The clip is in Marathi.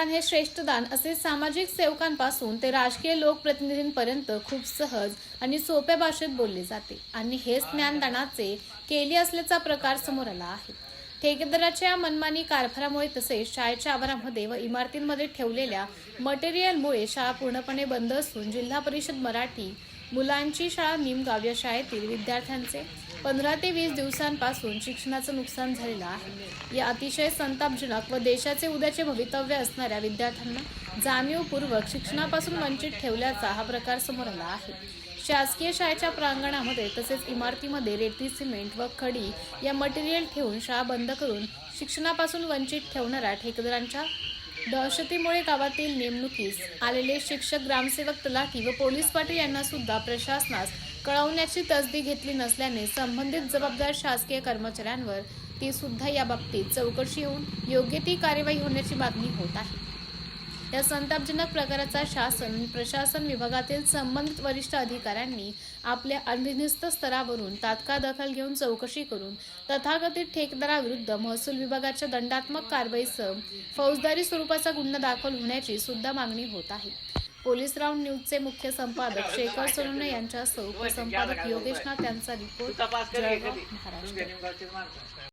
अन्न हे श्रेष्ठ दान असे सामाजिक सेवकांपासून ते राजकीय लोकप्रतिनिधींपर्यंत खूप सहज आणि सोप्या भाषेत बोलले जाते आणि हेच ज्ञानदानाचे केली असल्याचा प्रकार समोर आला आहे। ठेकेदाराच्या मनमानी कारभारामुळे तसेच शाळेच्या आवारामध्ये व इमारतींमध्ये ठेवलेल्या मटेरियलमुळे शाळा पूर्णपणे बंद असून जिल्हा परिषद मराठी मुलांची शाळा निमगाव या शाळेतील विद्यार्थ्यांचे 15 ते 20 दिवसांपासून शिक्षणाचं नुकसान झालेलं आहे। या अतिशय संतापजनक व देशाचे उद्याचे भवितव्य असणाऱ्या विद्यार्थ्यांना जाणीवपूर्वक शिक्षणापासून वंचित ठेवल्याचा हा प्रकार समोर आला आहे। शासकीय शाळेच्या प्रांगणामध्ये तसेच इमारतीमध्ये रेती, सिमेंट व खडी या मटेरियल ठेवून शाळा बंद करून शिक्षणापासून वंचित ठेवणाऱ्या ठेकेदारांच्या दहशतीमुळे गावातील नेमणुकीस आलेले शिक्षक, ग्रामसेवक, तलाठी व पोलीस पाटील यांना सुद्धा प्रशासनास कळवण्याची तसदी घेतली नसल्याने संबंधित जबाबदार शासकीय कर्मचाऱ्यांवर ती सुद्धा याबाबतीत चौकशी होऊन योग्य ती कार्यवाही होण्याची मागणी होत आहे। या संतापजनक प्रकाराचा शासन आणि प्रशासन विभागातील संबंधित वरिष्ठ अधिकाऱ्यांनी आपल्या अधीनस्थ स्तरावरून तात्काळ दखल घेऊन चौकशी करून तथाकथित ठेकेदाराविरुद्ध महसूल विभागाच्या दंडात्मक कारवाईसह फौजदारी स्वरूपाचा गुन्हा दाखल होण्याची सुद्धा मागणी होत आहे। पोलीस राऊंड न्यूजचे मुख्य संपादक शेखर सोनवणे यांच्यासह उपसंपादक योगेश नाथ यांचा रिपोर्ट, जळगाव, महाराष्ट्र।